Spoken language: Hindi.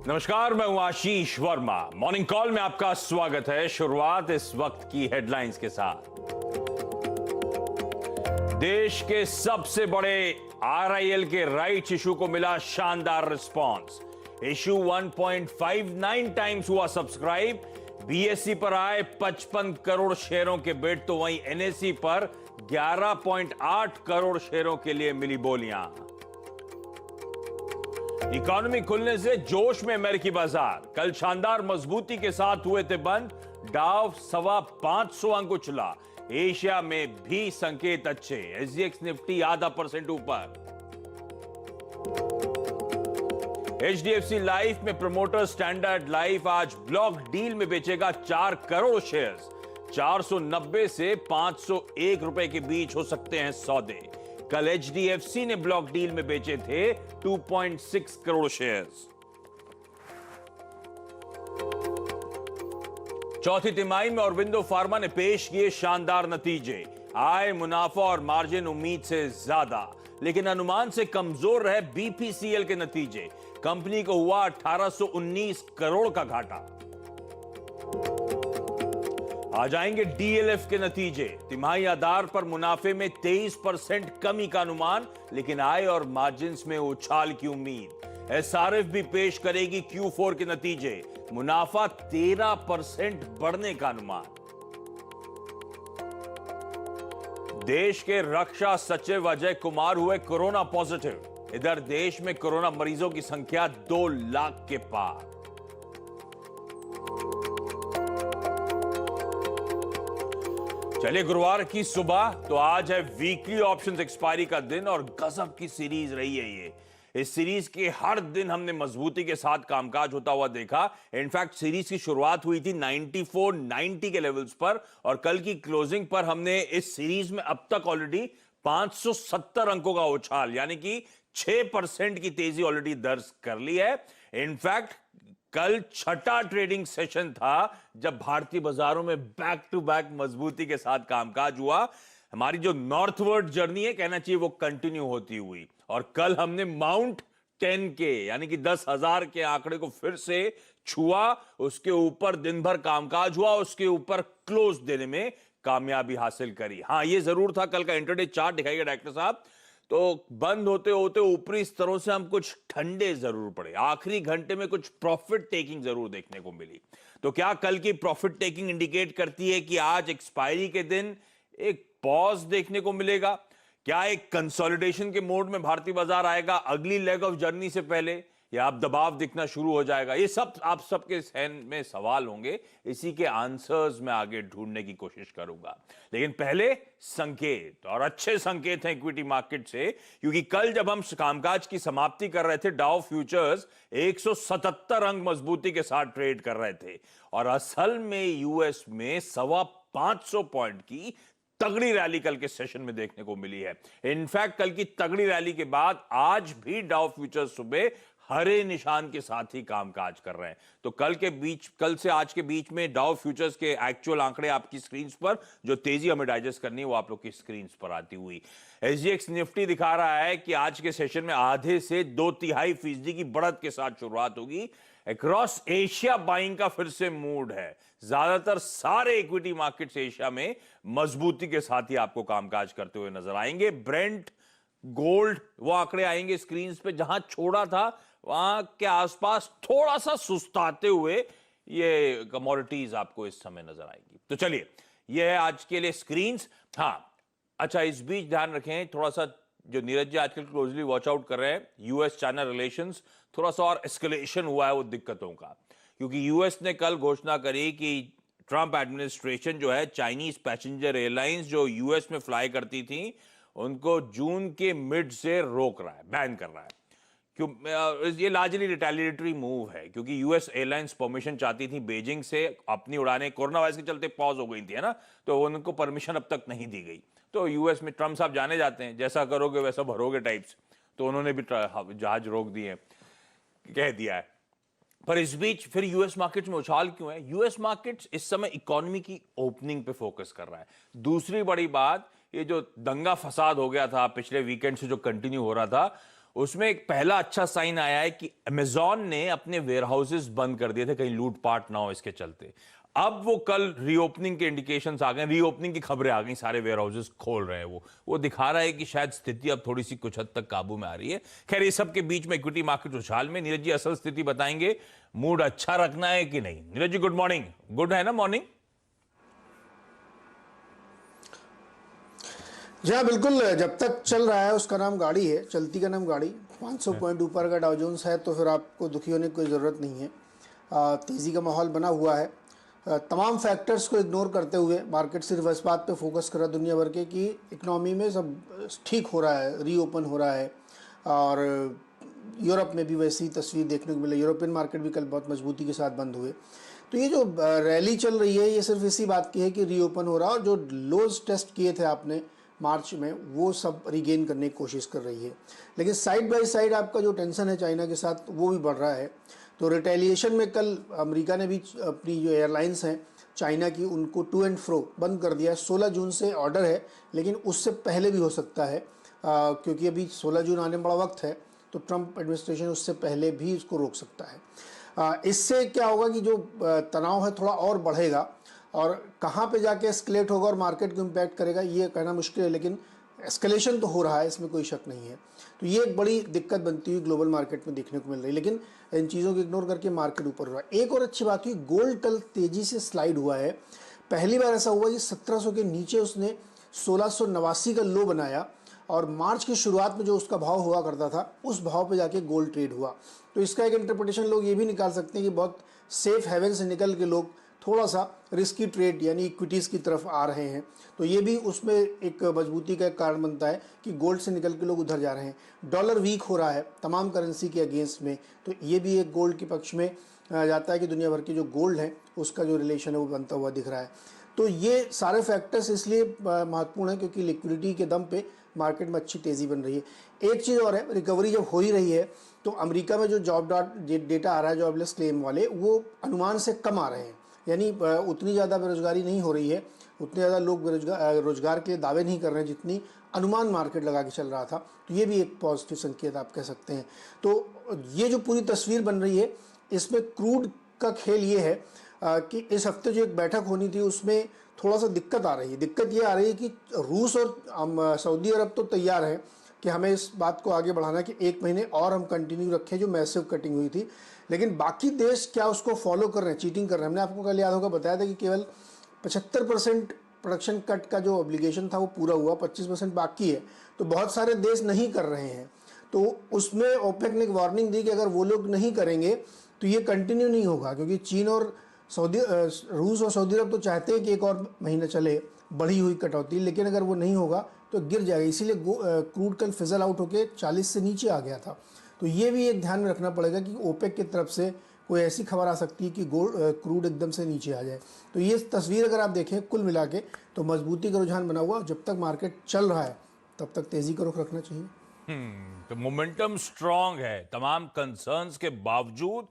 नमस्कार, मैं हूं आशीष वर्मा। मॉर्निंग कॉल में आपका स्वागत है। शुरुआत इस वक्त की हेडलाइंस के साथ। देश के सबसे बड़े आरआईएल के राइट्स इशू को मिला शानदार रिस्पांस। इशू 1.59 टाइम्स हुआ सब्सक्राइब। बीएसई पर आए 55 करोड़ शेयरों के बिड, तो वहीं एनएसई पर 11.8 करोड़ शेयरों के लिए मिली बोलियां। इकोनॉमी खुलने से जोश में अमेरिकी बाजार। कल शानदार मजबूती के साथ हुए थे बंद। डाव 525 अंक उछला। एशिया में भी संकेत अच्छे। एसजीएक्स निफ्टी ½ % ऊपर। एचडीएफसी लाइफ में प्रमोटर स्टैंडर्ड लाइफ आज ब्लॉक डील में बेचेगा 4 करोड़ शेयर्स। 490 से 501 रुपए के बीच हो सकते हैं सौदे। कल एचडीएफसी ने ब्लॉक डील में बेचे थे 2.6 करोड़ शेयर्स। चौथी तिमाही में ऑरबिंदो फार्मा ने पेश किए शानदार नतीजे। आय, मुनाफा और मार्जिन उम्मीद से ज्यादा, लेकिन अनुमान से कमजोर रहे बीपीसीएल के नतीजे। कंपनी को हुआ 1819 करोड़ का घाटा। आ जाएंगे डीएलएफ के नतीजे। तिमाही आधार पर मुनाफे में 23% कमी का अनुमान, लेकिन आय और मार्जिन्स में उछाल की उम्मीद। एसआरएफ भी पेश करेगी Q4 के नतीजे। मुनाफा 13% बढ़ने का अनुमान। देश के रक्षा सचिव अजय कुमार हुए कोरोना पॉजिटिव। इधर देश में कोरोना मरीजों की संख्या 2 लाख के पार। चलिए, गुरुवार की सुबह तो आज है वीकली ऑप्शंस एक्सपायरी का दिन और गजब की सीरीज रही है ये। इस सीरीज के हर दिन हमने मजबूती के साथ कामकाज होता हुआ देखा। इनफैक्ट सीरीज की शुरुआत हुई थी 94-90 के लेवल्स पर और कल की क्लोजिंग पर हमने इस सीरीज में अब तक ऑलरेडी 570 अंकों का उछाल, यानी कि 6% की तेजी ऑलरेडी दर्ज कर ली है। इनफैक्ट कल छठा ट्रेडिंग सेशन था जब भारतीय बाजारों में बैक टू बैक मजबूती के साथ कामकाज हुआ। हमारी जो नॉर्थवर्ड जर्नी है, कहना चाहिए, वो कंटिन्यू होती हुई। और कल हमने माउंट 10 के यानी कि 10,000 के आंकड़े को फिर से छुआ। उसके ऊपर दिन भर कामकाज हुआ, उसके ऊपर क्लोज देने में कामयाबी हासिल करी। हां, ये जरूर था, कल का इंटरडे चार्ट दिखाइए डायरेक्टर साहब, तो बंद होते होते ऊपरी स्तरों से हम कुछ ठंडे जरूर पड़े। आखिरी घंटे में कुछ प्रॉफिट टेकिंग जरूर देखने को मिली। तो क्या कल की प्रॉफिट टेकिंग इंडिकेट करती है कि आज एक्सपायरी के दिन एक पॉज देखने को मिलेगा? क्या एक कंसोलिडेशन के मोड में भारतीय बाजार आएगा अगली लेग ऑफ जर्नी से पहले, या अब दबाव दिखना शुरू हो जाएगा? ये सब आप सबके सहन में सवाल होंगे। इसी के आंसर्स मैं आगे ढूंढने की कोशिश करूंगा, लेकिन पहले संकेत, और अच्छे संकेत हैं इक्विटी मार्केट से, क्योंकि कल जब हम कामकाज की समाप्ति कर रहे थे, डाउ फ्यूचर्स 177 अंक मजबूती के साथ ट्रेड कर रहे थे और असल में यूएस में 525 पॉइंट की तगड़ी रैली कल के सेशन में देखने को मिली है। इनफैक्ट कल की तगड़ी रैली के बाद आज भी डाउ फ्यूचर्स सुबह हरे निशान के साथ ही कामकाज कर रहे हैं। तो कल से आज के बीच में डाउ फ्यूचर्स के एक्चुअल आंकड़े आपकी स्क्रीन पर, जो तेजी हमें डाइजेस्ट करनी है, वो आप लोग की स्क्रीन पर आती हुई। एसजीएक्स निफ्टी दिखा रहा है कि आज के सेशन में आधे से 2/3% की बढ़त के साथ शुरुआत होगी। अक्रॉस एशिया बाइंग का फिर से मूड है। ज्यादातर सारे इक्विटी मार्केट्स एशिया में मजबूती के साथ ही आपको कामकाज करते हुए नजर आएंगे। ब्रेंट, गोल्ड, वो आंकड़े आएंगे स्क्रीन पे। जहां छोड़ा था वहां के आसपास थोड़ा सा सुस्ताते हुए ये कमोडिटीज आपको इस समय नजर आएंगी। तो चलिए, ये है आज के लिए स्क्रीन्स। हाँ, अच्छा, इस बीच ध्यान रखें थोड़ा सा, जो नीरज जी आजकल क्लोजली वॉच आउट कर रहे हैं, यूएस चाइना रिलेशंस थोड़ा सा और एस्केलेशन हुआ है वो दिक्कतों का, क्योंकि यूएस ने कल घोषणा करी कि ट्रंप एडमिनिस्ट्रेशन जो है, चाइनीज पैसेंजर एयरलाइंस जो यूएस में फ्लाई करती थी, उनको जून के मिड से रोक रहा है, बैन कर रहा है। क्यों? ये लार्जली रिटेलिएटरी मूव है, क्योंकि यूएस एयरलाइंस परमिशन चाहती थी बीजिंग से। अपनी उड़ानें कोरोना वायरस के चलते पॉज हो गई थी, है ना, तो उनको परमिशन अब तक नहीं दी गई। तो यूएस में ट्रंप साहब जाने जाते हैं, जैसा करोगे वैसा भरोगे टाइप्स, तो उन्होंने भी जहाज रोक दिए, कह दिया है। पर इस बीच फिर यूएस मार्केट्स में उछाल क्यों है? यूएस मार्केट्स इस समय इकोनॉमी की ओपनिंग पे फोकस कर रहा है। दूसरी बड़ी बात, ये जो दंगा फसाद हो गया था पिछले वीकेंड से, जो कंटिन्यू हो रहा था, उसमें एक पहला अच्छा साइन आया है कि अमेजॉन ने अपने वेयरहाउसेस बंद कर दिए थे कहीं लूटपाट ना हो इसके चलते। अब वो कल रीओपनिंग के इंडिकेशंस आ गए, रीओपनिंग की खबरें आ गई, सारे वेयरहाउसेस खोल रहे हैं। वो दिखा रहा है कि शायद स्थिति अब थोड़ी सी कुछ हद तक काबू में आ रही है। खैर, इस सब के बीच में इक्विटी मार्केट उछाल में। नीरज जी असल स्थिति बताएंगे, मूड अच्छा रखना है कि नहीं? Neeraj ji good morning. Good है ना मॉर्निंग? जी हाँ, बिल्कुल। जब तक चल रहा है उसका नाम गाड़ी है, चलती का नाम गाड़ी। 500 पॉइंट ऊपर का डाउ जोन्स है तो फिर आपको दुखी होने की कोई ज़रूरत नहीं है। तेज़ी का माहौल बना हुआ है। तमाम फैक्टर्स को इग्नोर करते हुए मार्केट सिर्फ इस बात पे फोकस कर रहा है दुनिया भर के कि इकनॉमी में सब ठीक हो रहा है, रीओपन हो रहा है। और यूरोप में भी वैसी तस्वीर देखने को मिली। यूरोपियन मार्केट भी कल बहुत मजबूती के साथ बंद हुए। तो ये जो रैली चल रही है ये सिर्फ इसी बात की है कि रीओपन हो रहा है और जो लोज टेस्ट किए थे आपने मार्च में वो सब रिगेन करने की कोशिश कर रही है। लेकिन साइड बाय साइड आपका जो टेंशन है चाइना के साथ वो भी बढ़ रहा है। तो रिटेलिएशन में कल अमेरिका ने भी अपनी जो एयरलाइंस हैं चाइना की उनको टू एंड फ्रो बंद कर दिया है। 16 जून से ऑर्डर है लेकिन उससे पहले भी हो सकता है, क्योंकि अभी 16 जून आने में बड़ा वक्त है। तो ट्रंप एडमिनिस्ट्रेशन उससे पहले भी इसको रोक सकता है। इससे क्या होगा कि जो तनाव है थोड़ा और बढ़ेगा और कहाँ पे जाके एस्केलेट होगा और मार्केट को इम्पैक्ट करेगा ये कहना मुश्किल है, लेकिन एस्केलेशन तो हो रहा है, इसमें कोई शक नहीं है। तो ये एक बड़ी दिक्कत बनती हुई ग्लोबल मार्केट में देखने को मिल रही है, लेकिन इन चीज़ों को इग्नोर करके मार्केट ऊपर हुआ है। एक और अच्छी बात हुई, गोल्ड कल तेज़ी से स्लाइड हुआ है। पहली बार ऐसा हुआ कि 1700 के नीचे उसने 1689 का लो बनाया और मार्च की शुरुआत में जो उसका भाव हुआ करता था उस भाव पे जाके गोल्ड ट्रेड हुआ। तो इसका एक इंटरप्रिटेशन लोग ये भी निकाल सकते हैं कि बहुत सेफ हेवन से निकल के लोग थोड़ा सा रिस्की ट्रेड यानी इक्विटीज़ की तरफ आ रहे हैं। तो ये भी उसमें एक मजबूती का कारण बनता है कि गोल्ड से निकल के लोग उधर जा रहे हैं। डॉलर वीक हो रहा है तमाम करेंसी के अगेंस्ट में, तो ये भी एक गोल्ड के पक्ष में जाता है कि दुनिया भर की जो गोल्ड है उसका जो रिलेशन है वो बनता हुआ दिख रहा है। तो ये सारे फैक्टर्स इसलिए महत्वपूर्ण है क्योंकि लिक्विडिटी के दम पे मार्केट में अच्छी तेज़ी बन रही है। एक चीज़ और है, रिकवरी जब हो ही रही है तो अमेरिका में जो जॉब डेटा आ रहा है, जॉबलेस क्लेम वाले, वो अनुमान से कम आ रहे हैं। यानी उतनी ज़्यादा बेरोजगारी नहीं हो रही है, उतने ज़्यादा लोग रोजगार के दावे नहीं कर रहे हैं जितनी अनुमान मार्केट लगा के चल रहा था। तो ये भी एक पॉजिटिव संकेत आप कह सकते हैं। तो ये जो पूरी तस्वीर बन रही है इसमें क्रूड का खेल ये है कि इस हफ्ते जो एक बैठक होनी थी उसमें थोड़ा सा दिक्कत आ रही है। दिक्कत ये आ रही है कि रूस और सऊदी अरब तो तैयार है कि हमें इस बात को आगे बढ़ाना कि 1 महीने और हम कंटिन्यू रखें जो मैसिव कटिंग हुई थी, लेकिन बाकी देश क्या उसको फॉलो कर रहे हैं, चीटिंग कर रहे हैं। हमने आपको कल याद होगा बताया था कि केवल 75% प्रोडक्शन कट का जो ऑब्लिगेशन था वो पूरा हुआ, 25% बाकी है। तो बहुत सारे देश नहीं कर रहे हैं। तो उसमें ओपेक ने एक वार्निंग दी कि अगर वो लोग नहीं करेंगे तो ये कंटिन्यू नहीं होगा, क्योंकि चीन और रूस और सऊदी अरब तो चाहते हैं कि एक और महीना चले बढ़ी हुई कटौती, लेकिन अगर वो नहीं होगा तो गिर जाएगा। इसीलिए क्रूड कल फिजल आउट होकर 40 से नीचे आ गया था। तो ये भी एक ध्यान में रखना पड़ेगा कि ओपेक की तरफ से कोई ऐसी खबर आ सकती है कि क्रूड एकदम से नीचे आ जाए। तो ये तस्वीर अगर आप देखें कुल मिला के तो मजबूती का रुझान बना हुआ। जब तक मार्केट चल रहा है तब तक तेजी का रुख रखना चाहिए। तो मोमेंटम स्ट्रांग है तमाम कंसर्न्स के बावजूद।